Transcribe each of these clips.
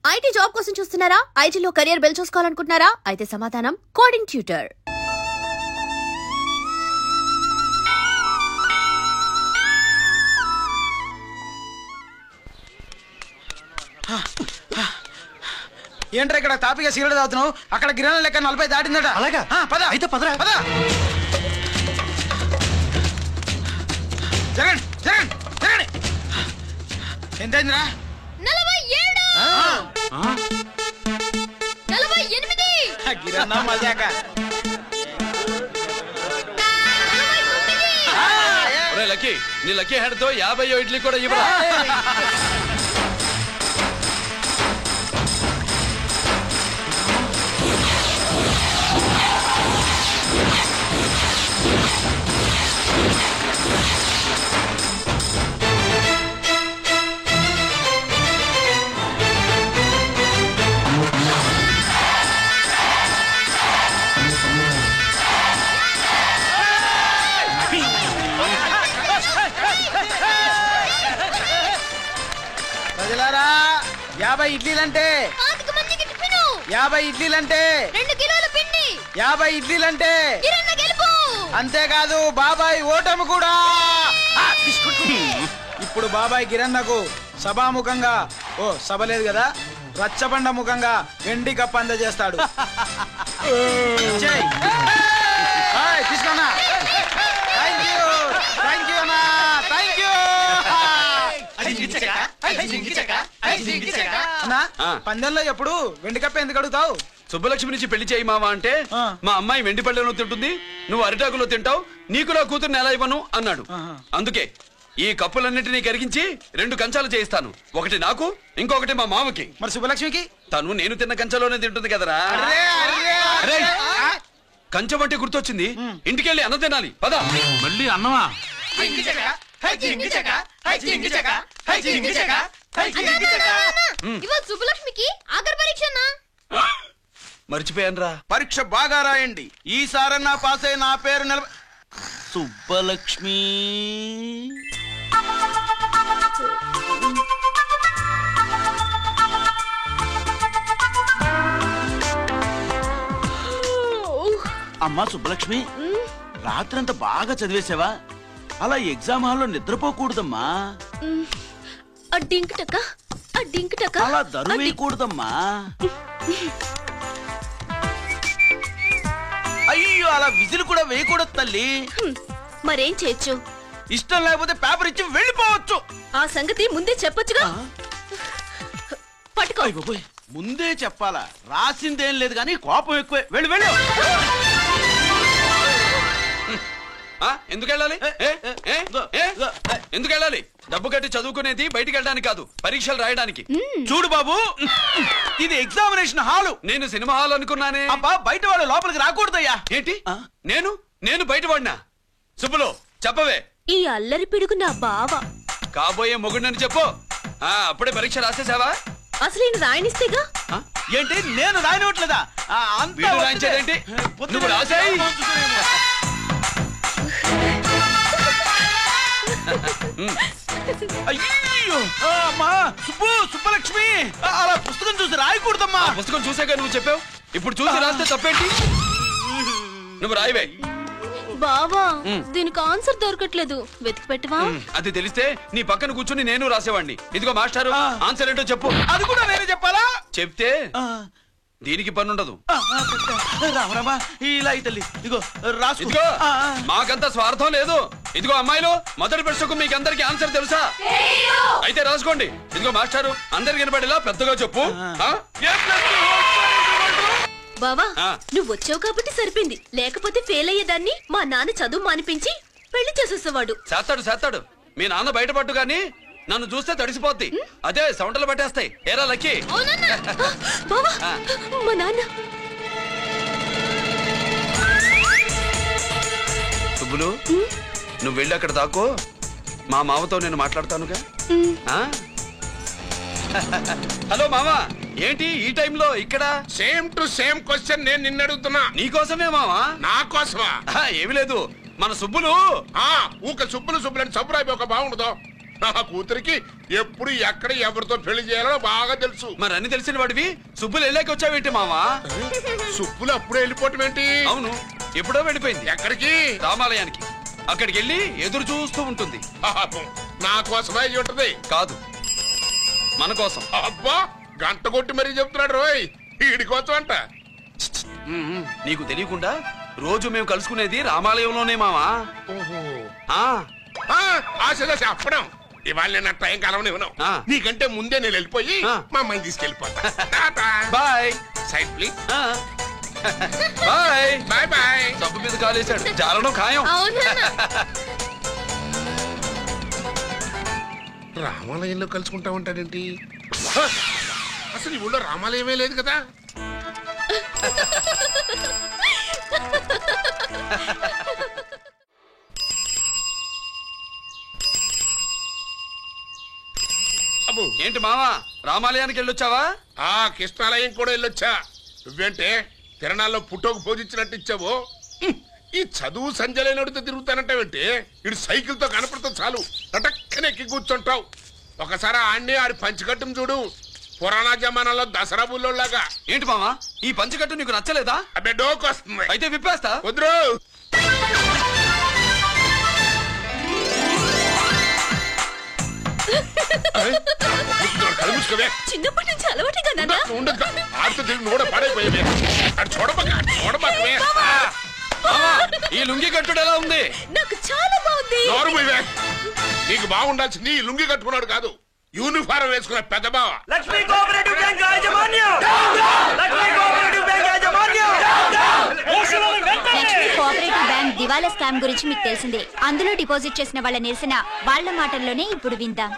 IT job కోసం చూస్తున్నారా? ఐటీలో కెరియర్ బిల్డ్ చూసుకోవాలనుకుంటున్నారా? అయితే సమాధానం కోడింగ్ ట్యూటర్. ఏంట్రా ఇక్కడ తాపిగా సిగరెట్ తాగుతున్నావు? అక్కడ గిరణాల లెక్క 40 దాటిందట. అలాగా? పద అయితే పదరా. పద. జగన్ జగన్ జగన్ ఎంతైందిరా? 47. గిరన్నా మజాక. లక్కీ నీ లక్కీ హెడ్ తో 50 ఇడ్లీ కూడా ఇవ్వరా? ప్రజలారా 50 ఇడ్లీలంటే 50 ఇడ్లీలంటే 2 కిలోల పిండి 50 ఇడ్లీలంటే కిరణ్ గెలుపు. అంతేకాదు బాబాయ్ ఓటమి కూడా. ఇప్పుడు బాబాయ్ కిరణ్కు సభాముఖంగా సభ లేదు కదా, రచ్చబండ ముఖంగా వెండి కప్పు అందజేస్తాడు. తీసుకున్నా. థ్యాంక్ యూ అన్నా, థ్యాంక్ యూ అన్నా. పందెంలో ఎప్పుడు వెండి కప్పు ఎందుకు అడుగుతావు? సుబ్బలక్ష్మి నుంచి పెళ్లి చేయి మావా అంటే మా అమ్మాయి వెండి పళ్ళెలో తింటుంది, నువ్వు అరిటాకులో తింటావు, నీకు నా కూతుర్ని ఎలా ఇవ్వను అన్నాడు. అందుకే ఈ కప్పులన్నిటినీ కరిగించి 2 కంచాలు చేయిస్తాను. ఒకటి నాకు, ఇంకొకటి మా మామకి. మరి సుబ్బలక్ష్మికి? తను నేను తిన్న కంచంలోనే తింటుంది కదరా. కంచం అంటే గుర్తొచ్చింది, ఇంటికెళ్ళి అన్నం తినాలి. పద. మళ్ళీ అన్నమా? సుబ్బలక్ష్మికి ఆఖరి పరీక్ష. మర్చిపోయానురా. పరీక్ష బాగా రాయండి, ఈసారన్నా పాస్ అయి నా పేరు సుబ్బలక్ష్మి. అమ్మా సుబ్బలక్ష్మి, రాత్రంతా బాగా చదివేసావా? అలా ఎగ్జామ్ హాల్లో నిద్రపోకూడదమ్మా. అలా దరువేయకూడదమ్మా. అయ్యో, అలా విజిల్ కూడా వేయకూడదు తల్లి. మరేం చేయొచ్చు? ఇష్టం లేకపోతే పేపర్ ఇచ్చి వెళ్ళిపోవచ్చు. ఆ సంగతి ముందే చెప్పొచ్చుగా. పట్టుకో. ముందే చెప్పాలా? రాసిందేం లేదు కానీ కోపం ఎక్కువే. వెళ్ళు వెళ్ళు. ఎందుకు వెళ్ళాలి? ఎందుకు వెళ్ళాలి? డబ్బు కట్టి చదువుకునేది బయటికి వెళ్ళడానికి కాదు, పరీక్షలు రాయడానికి. చూడు బాబు, ఇది ఎగ్జామినేషన్ హాలు. నేను సినిమా హాల్ అనుకున్నానే. అబ్బా, బయట వాళ్ళు లోపలికి రాకూడదయ్యా. ఏంటి? నేను బయట పడినా? సుబ్బులు చెప్పవే. ఈ అల్లరి పిడుగు నా బావ. కాబోయే మొగుడిని చెప్పు. అప్పుడే పరీక్ష రాసేసావా? అసలు ఈయన రాయనిస్తేగా. ఏంటి, నేను రాయనట్లేదా? రాయించేదేంటి? నువ్వు రాసేయ్. అయ్యో అమ్మా, సుబ్బలక్ష్మి, అలా పుస్తకం చూసి రాయకూడదమ్మా. పుస్తకం చూసాక నువ్వు చెప్పావు, ఇప్పుడు చూసి రాస్తే తప్పేంటి? నువ్వు రాయవే. బావా, దీనికి ఆన్సర్ దొరకట్లేదు, వెతికి పెట్టవా? అది తెలిస్తే నీ పక్కన కూర్చుని నేను రాసేవాడిని. ఇదిగో మాస్టారు, ఆన్సర్ ఏంటో చెప్పు. అది కూడా నేనే చెప్పాలా? చెప్తే దీనికి పనుండదు. రామరామా, ఇలా తల్లి, ఇదిగో రాసు. ఇదిగో, మాకంత స్వార్థం లేదు. ఇదిగో అమ్మాయిలు, మొదటి ప్రశ్నకు మీకందరికి ఆన్సర్ తెలుసా? అయితే రాసుకోండి. ఇదిగో మాస్టారు, అందరికి వినపడేలా పెద్దగా చెప్పు. బావా, నువ్వు వచ్చావు కాబట్టి సరిపోయింది, లేకపోతే ఫెయిల్ అయ్యేదాన్ని. మా నాన్న చదువు మానిపించి పెళ్లి చేసేసేవాడు. చేస్తాడు. మీ నాన్న బయటపట్టు గాని నన్ను చూస్తే తడిసిపోద్ది. అదే సౌంటలు పట్టేస్తాయి. ఏరా లక్కీ. బావా, మా నాన్న. సుబ్బులు, నువ్వు వెళ్ళి అక్కడ దాక్కో, మా మామతో నేను మాట్లాడతానుగా. హలో మామా, ఏంటి ఈ టైంలో ఇక్కడ? సేమ్ టు సేమ్ క్వశ్చన్ నేను నిన్ను అడుగుతున్నా. నీకోసమే మామా. నా కోసమా? ఏమి లేదు, మన సుబ్బులు ఊక సుబ్బులు అని సబ్బురాయి ఒక బాగుండదు. నా కూతురికి ఎప్పుడు ఎక్కడ ఎవరితో పెళ్లి చేయాలో బాగా తెలుసు. మరి అన్ని తెలిసిన వాడివి సుబ్బులు వెళ్ళాక వచ్చావేంటి మావా? సుబ్బులు అప్పుడే వెళ్ళిపోవటం ఏంటి? అవును, ఎప్పుడో వెళ్ళిపోయింది. ఎక్కడికి? రామాలయానికి. అక్కడికి వెళ్ళి ఎదురు చూస్తూ ఉంటుంది. పాపం, నా కోసమే అయి ఉంటది. కాదు, మన కోసం. అబ్బా, గంట కొట్టి మరీ చెప్తున్నాడు రోయ్, వీడి కోసం అంట. నీకు తెలియకుండా రోజు మేము కలుసుకునేది రామాలయంలోనే మావా. చెప్పడం ఇవాళ నేను టైం కాలం ఇవ్వను. నీకంటే ముందే నేను వెళ్ళిపోయి మా అమ్మాయిని తీసుకెళ్ళిపోతా. Bye. Side please. Bye bye bye. డబ్బు మీద కాలేశాడు, జారడం ఖాయం. రామాలయంలో కలుసుకుంటా ఉంటాడేంటి? అసలు ఈ ఊళ్ళో రామాలయమే లేదు కదా. ఏంటి మావా, రామాలయానికి వెళ్ళొచ్చావా? కృష్ణాలయం కూడా వెళ్ళొచ్చా. నువ్వేంటే తిరణాల్లో పుట్టోకు పూజించినట్టు ఇచ్చావు. ఈ చదువు సంజలైనడితో తిరుగుతానంటావేంటి? ఇడు సైకిల్ తో కనపడితే చాలు ఎక్కి కూర్చుంటావు. ఒకసారి ఆడిని ఆడి పంచకట్టం చూడు, పురాణ జమానాలో దసరా బుల్లోలాగా. ఏంటి మావా, ఈ పంచకట్టు నీకు నచ్చలేదా? అబ్బే, డోకు వస్తుంది. అయితే విప్పేస్తా. వద్దు. చిన్నప్పటి నుంచి అలవాటుగా ఆడితో తిరిగి కూడా పడైపోయావే. చూడబోయే ఈ లుంగి కట్టుడు ఎలా ఉంది? నాకు చాలా బాగుంది. నీకు బాగుండాల్సింది ఈ లుంగి కట్టుకున్నాడు కాదు, యూనిఫారం వేసుకున్న పెద్ద బావ. లక్ష్మీ కోఆపరేటివ్ బ్యాంక్ యాజమాన్యం. లక్ష్మీ కోఆపరేటివ్ బ్యాంక్ యాజమాన్యం. లక్ష్మీ కోఆపరేటివ్ బ్యాంక్ దివాలా స్కామ్ గురించి మీకు తెలిసిందే. అందులో డిపాజిట్ చేసిన వాళ్ళ నిరసన వాళ్ళ మాటల్లోనే ఇప్పుడు విందాం.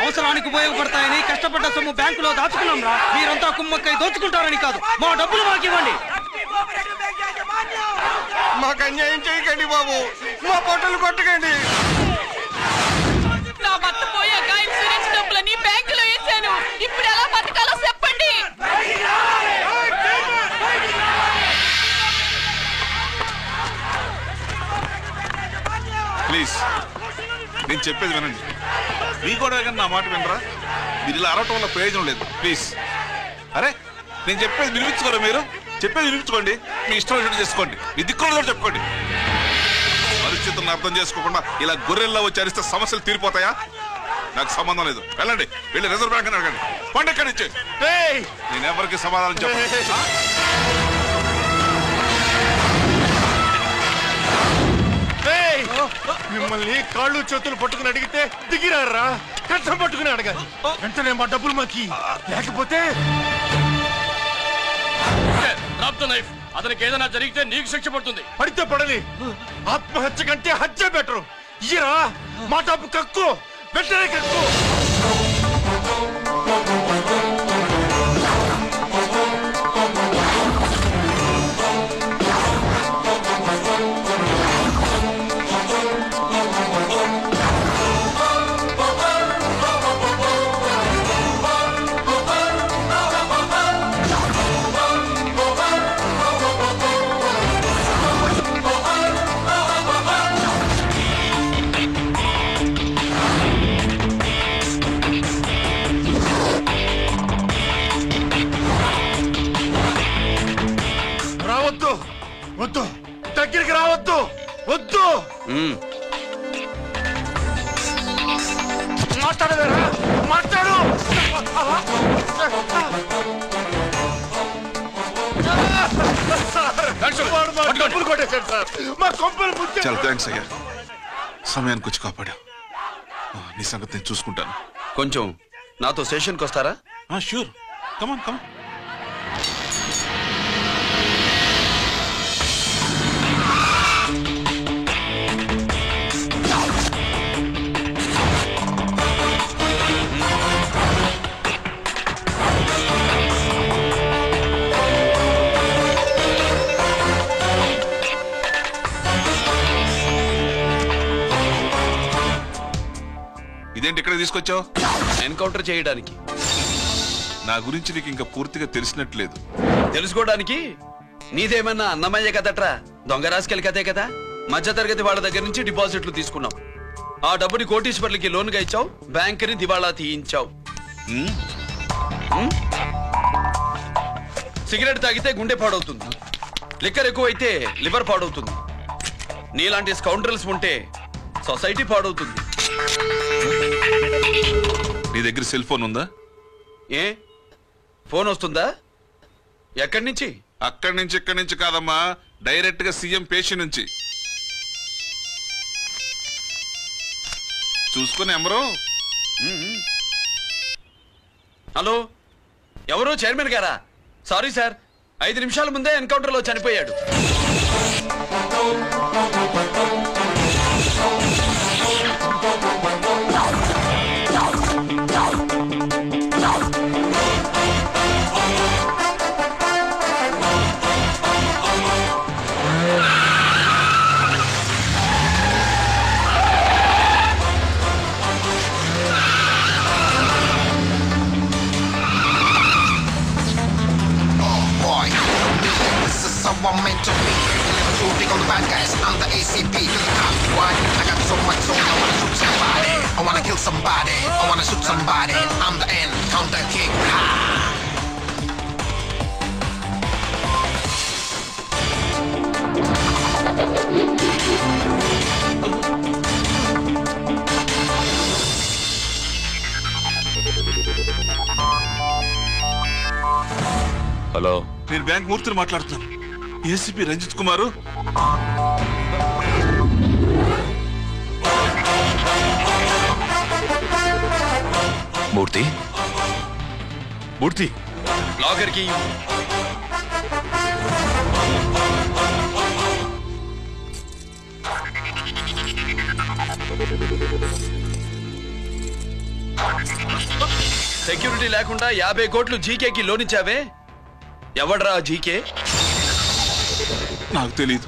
అవసరానికి ఉపయోగపడతాయని కష్టపడ్డ సొమ్ము బ్యాంకులో దాచుకున్నాం రా. మీరంతా కుమ్మక్కై దోచుకుంటారని కాదు, మా డబ్బులు మాకు ఇవ్వండి. మాకు అన్యాయం చేయకండి బాబు, మా పొట్టలు కొట్టకండి. నా భర్త పోయాక ఇన్సూరెన్స్ డబ్బులని బ్యాంకులో వేసాను. ఇప్పుడు ఎలా బతకాలో చెప్పండి. ప్లీజ్, నేను చెప్పేది వినండి. మీ కూడా నా మాట వినరా? మీరు ఇలా అరవటం వల్ల ప్రయోజనం లేదు. ప్లీజ్. అరే, నేను చెప్పేది వినిపించుకోరా? మీరు చెప్పేది వినిపించుకోండి, మీ ఇష్టం వచ్చినట్టు చేసుకోండి, మీ దిక్కులో చెప్పుకోండి. పరిస్థితులను అర్థం చేసుకోకుండా ఇలా గొర్రెల్లో వచ్చి అరిస్తే సమస్యలు తీరిపోతాయా? నాకు సంబంధం లేదు. వెళ్ళండి, వెళ్ళి రిజర్వ్ బ్యాంక్ అని అడగండి. పండి ఎక్కడి నుంచి. నేను ఎవరికి సమాధానం చెప్పను. మిమ్మల్ని కాళ్ళు చేతులు పట్టుకుని అడిగితే దిగిరారా? కష్టం పట్టుకుని అడగాలి. వెంటనే మా డబ్బులు మాకి, లేకపోతే అతనికి ఏదైనా జరిగితే నీకు శిక్ష పడుతుంది. పడితే పడని, ఆత్మహత్య కంటే హత్య బెటరు. ఇయ్యరా మా డబ్బు, కక్కు, వెంటనే కక్కు. వద్దు, దగ్గరికి రావద్దు, వద్దు. మాట్లాడవేరా? మాట్లాడు. డబ్బులు కొట్టేశాడు సార్, మా కొంపలు ముంచాడు. చాలా థ్యాంక్స్ అయ్యా, సమయానికి వచ్చి కాపాడావు. నీ సంగతి నేను చూసుకుంటాను. కొంచెం నాతో స్టేషన్కి వస్తారా? షూర్, కమాన్ కమాన్. ఇదేంటి ఇక్కడ తీసుకొచ్చావు? ఎన్కౌంటర్ చేయడానికి. నా గురించి నీకు ఇంకా పూర్తిగా తెలిసినట్లేదు. తెలుసుకోవడానికి నీదేమన్నా అన్నమయ్య కదట్రా, దొంగ రాసుకెళ్ళి కదే కదా. మధ్య తరగతి వాళ్ళ దగ్గర నుంచి డిపాజిట్లు తీసుకున్నాం. ఆ డబ్బుని కోటీశ్వర్లకి లోన్గా ఇచ్చావు, బ్యాంకుని దివాళా తీయించావు. సిగరెట్ తాగితే గుండె పాడవుతుంది, లిక్కర్ ఎక్కువైతే లివర్ పాడవుతుంది. నీలాంటి స్కౌండ్రల్స్ ఉంటే సొసైటీ పాడవుతుంది. నీ దగ్గర సెల్ ఫోన్ ఉందా? ఏ ఫోన్ వస్తుందా? ఎక్కడి నుంచి? అక్కడి నుంచి ఇక్కడి నుంచి కాదమ్మా, డైరెక్ట్ గా సీఎం పేషెంట్ నుంచి. చూసుకుని ఎవరు? హలో, ఎవరు? చైర్మన్ గారా? సారీ సార్, 5 నిమిషాల ముందే ఎన్కౌంటర్ లో చనిపోయాడు. I'm meant to be. Shooting on the bad guys, I'm the ACP to the top. Why? I got so much soul, I wanna shoot somebody. I wanna kill somebody. I wanna shoot somebody. I'm the end, counter king. Ha! Hello, నేను bank మూర్తిని మాట్లాడుతున్నాను. ACP Ranjith కుమారు. మూర్తి, మూర్తి, locker కి security లేకుండా 50 కోట్లు జీకేకి loan ఇచ్చావే, ఎవడ్రా GK? నాకు తెలీదు.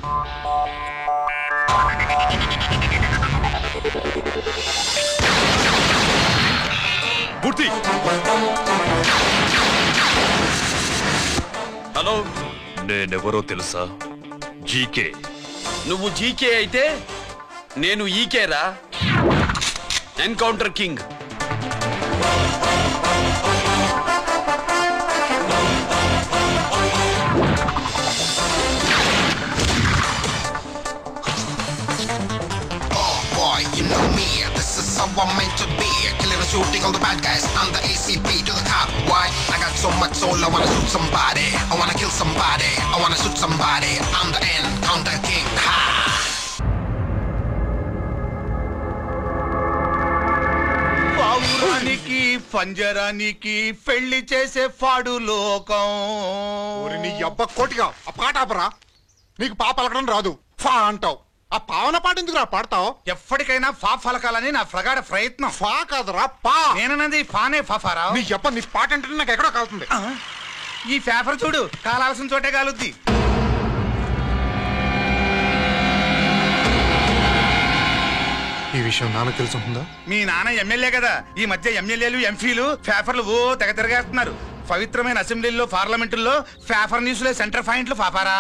మూర్తి, hello, నేనెవరో తెలుసా? జీకే. నువ్వు జీకే అయితే నేను ఈకేరా, encounter king. You know me, this is how I'm meant to be. Killing and shooting all the bad guys, I'm the ACP to the top. Why? I got so much soul, I wanna shoot somebody. I wanna kill somebody. I wanna shoot somebody. I'm the end, counter king. Ha! పావురానికి పంజరానికి పెళ్లి చేసే ఫాడు లోకం. నీ అబ్బ కోటిగా ఆ పాట ఆపరా. నీకు పా పలకడం రాదు, ఫా అంటావు. ఆ పావన పాట ఎందుకు రా పాడతావు? ఎప్పటికైనా ఫా ఫలకాలని నా ప్రగాఢ ప్రయత్నం. ఫా కాదురా పా. నేనన్నది ఫానే ఫారా. నీ అబ్బ నీ పాట అంటే నాకు ఎక్కడో కాలుతుంది. ఈ పేపర్ చూడు, కాలాల్సిన చోటే కాలుద్ది. ఈ విషయం నాన్నకు తెలుసుంటుందా? మీ నాన్న ఎమ్మెల్యే కదా, ఈ మధ్య ఎమ్మెల్యేలు ఎంపీలు పేపర్లు ఓ తెగ తిరగేస్తున్నారు. పవిత్రమైన అసెంబ్లీలో పార్లమెంటుల్లో పేపర్ న్యూస్లే సెంటర్ పాయింట్లు పాపారా.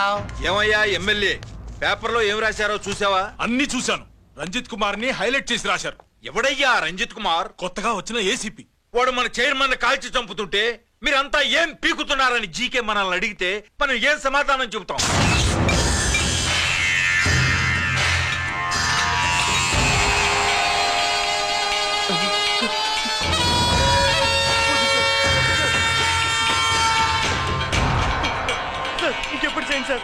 ఏమయ్యా ఎమ్మెల్యే, పేపర్లో ఏం రాశారో చూసావా? అన్ని చూశాను. రంజిత్ కుమార్ ని హైలైట్ చేసి రాశారు. ఎవడయ్యా రంజిత్ కుమార్? కొత్తగా వచ్చిన ఏసీపీ. వాడు మన చైర్మన్ కాల్చి చంపుతుంటే మీరంతా ఏం పీకుతున్నారని జీకే మనల్ని అడిగితే మనం ఏం సమాధానం చెబుతాం? ఇంకెప్పుడు చేయండి సార్.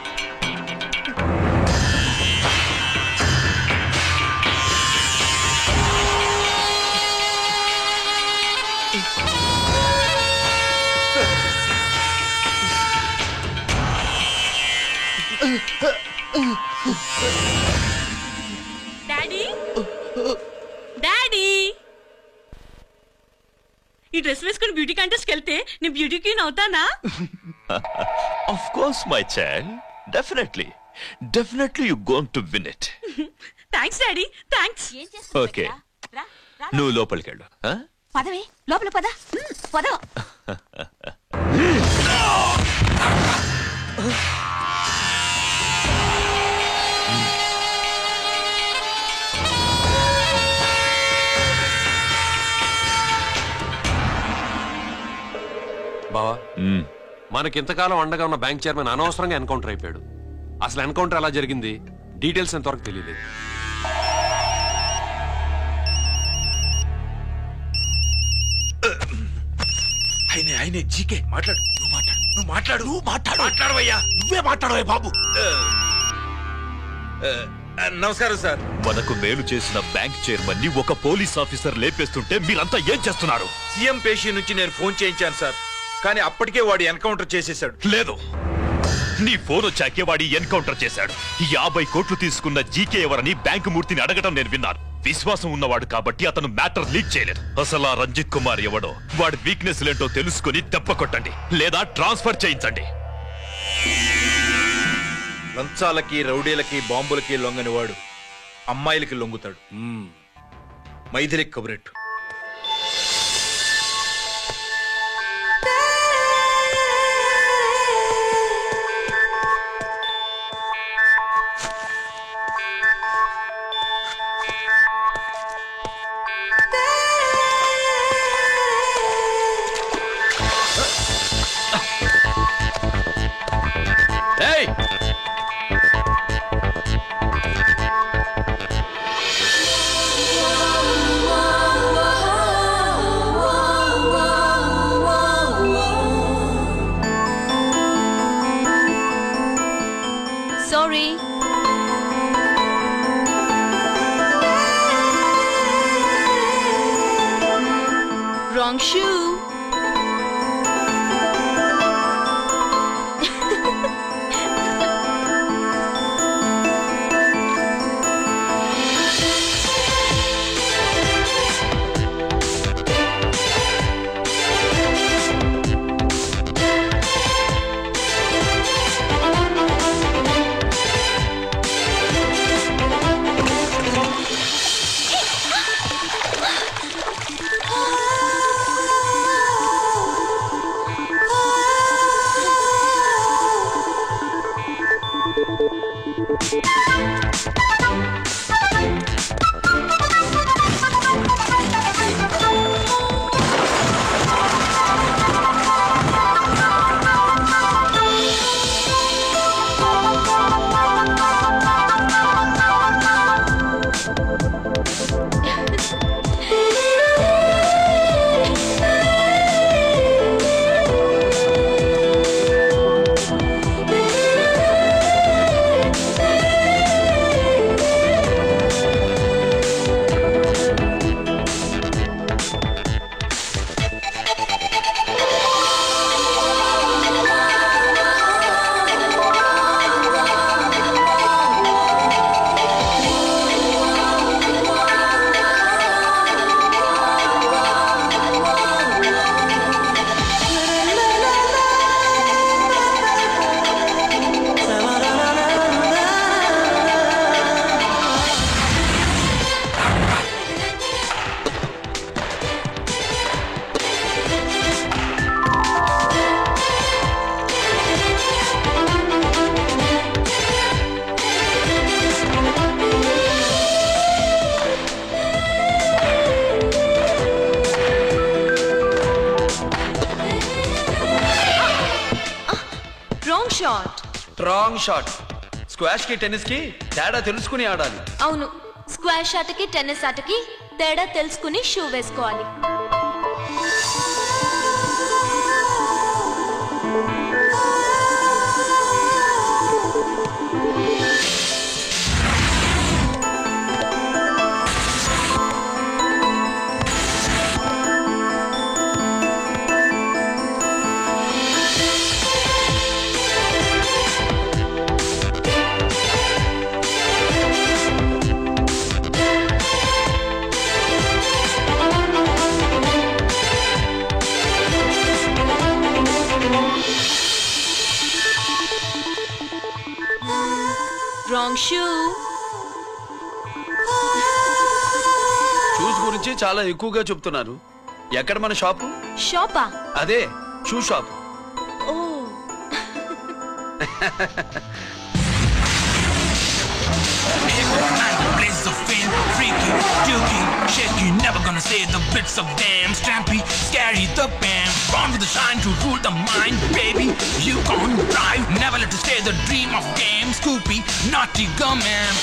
డాడీ, డాడీ, ఈ డ్రెస్ వేసుకుని బ్యూటీ కాంటెస్ట్కి వెళ్తే నేను బ్యూటీ క్వీన్ అవుతానా? Of course, my child. Definitely. Definitely you're going to win it. Thanks daddy, thanks. Okay. నువ్వు లోపలికి వెళ్ళు. పదవే లోపల పద పద. బావా మనకింతకాలం అండగా ఉన్న బ్యాంక్ చైర్మన్ అనవసరంగా ఎన్కౌంటర్ అయిపోయాడు. అసలు ఎన్కౌంటర్ ఎలా జరిగింది డీటెయిల్స్ ఎంతవరకు తెలియదు. ఆయనే జీకే మాట్లాడు. నువ్వు మాట్లాడవయ్యా. నువ్వే మాట్లాడవయ్య బాబు. నమస్కారం సార్. మనకు మేలు చేసిన బ్యాంక్ చైర్మన్ ని ఒక పోలీస్ ఆఫీసర్ లేపేస్తుంటే మీరంతా ఏం చేస్తున్నారు? సీఎం పేషీ నుంచి నేను ఫోన్ చేయించాను సార్, కానీ అప్పటికే వాడు ఎన్కౌంటర్ చేసేశాడు. లేదు, నీ ఫోన్ వచ్చాకే వాడి ఎన్కౌంటర్ చేశాడు. 50 కోట్లు తీసుకున్న జీకే ఎవరని బ్యాంకు మూర్తిని అడగటం నేను విన్నాను. విశ్వాసం ఉన్నవాడు కాబట్టి అతను మ్యాటర్ లీక్ చేయలేదు. అసలు ఆ రంజిత్ కుమార్ ఎవడో, వాడి వీక్నెస్ లేంటో తెలుసుకుని దెబ్బ కొట్టండి, లేదా ట్రాన్స్ఫర్ చేయించండి. లంచాలకి, రౌడీలకి, బాంబులకి లొంగని వాడు అమ్మాయిలకి లొంగుతాడు. మైథిలికి కబురెట్టు. Sorry. Wrong shoe. Wrong shot. Squash కి టెన్నిస్ కి తేడా తెలుసుకుని ఆడాలి. అవును, స్క్వాష్ ఆటకి టెన్నిస్ ఆటకి తేడా తెలుసుకుని షూ వేసుకోవాలి. Wrong shoe. షూస్ గురించి చాలా ఎక్కువగా చెప్తున్నారు. ఎక్కడ మన షాపు? షాపా? అదే షూ షాప్. ఓ Blaze of fin, freaky, dookie, shaky, never gonna say the bits of damn stampy, scary the bam. born with the shine to rule the mind, baby. You can't drive, never let it stay the dream of game. Scoopy, naughty gum-man.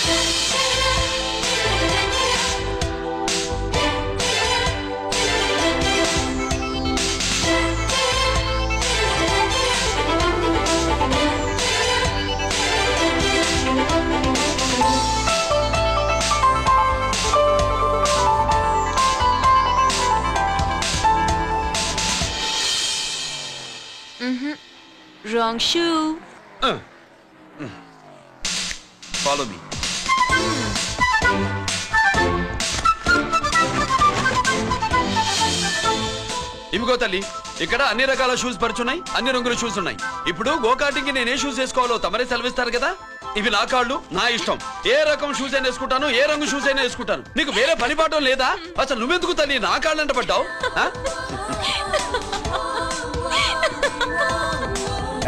Wrong shoe. Follow me. ఇవిగో తల్లి, ఇక్కడ అన్ని రకాల shoes పరుచున్నాయి, అన్ని రంగుల shoes ఉన్నాయి. ఇప్పుడు go-karting నేను ఏ షూస్ వేసుకోవాలో తమరే సెలవిస్తారు కదా. ఇవి నా కాళ్ళు, నా ఇష్టం. ఏ రకం షూస్ అయినా వేసుకుంటాను, ఏ రంగు షూస్ అయినా వేసుకుంటాను. నీకు వేరే పని పాఠం లేదా? అసలు నువ్వెందుకు తల్లి నా కాళ్ళంట పడ్డావు?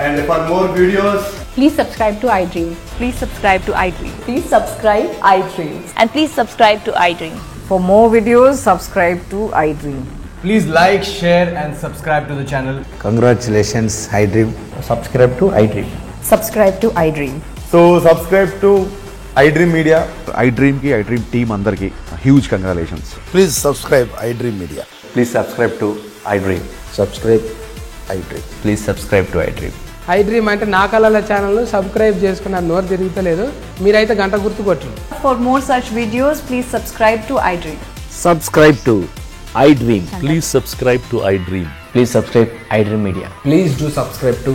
And for more videos, please subscribe to iDream. Please subscribe to iDream. Please subscribe iDream. And please subscribe to iDream. For more videos, subscribe to iDream. please like, share and subscribe to the channel. Congratulations, iDream. Subscribe to iDream. Subscribe to iDream. So subscribe to iDream Media. iDream ki iDream team andarki huge congratulations. Please subscribe iDream Media. Please subscribe to iDream. Subscribe iDream. Please subscribe to iDream. iDream అంటే నా కళల channel subscribe చేసుకున్న నోరు తిరుగుతలేదు. మీరైతే గంట గుర్తు కొట్టండి. For more such videos, please subscribe to iDream. Subscribe to iDream. Please subscribe to iDream. Please subscribe iDream Media. Please do subscribe to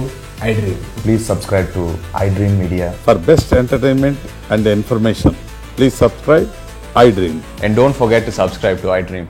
iDream. Please subscribe to iDream Media. For best entertainment and information, please subscribe iDream. And don't forget to subscribe to iDream.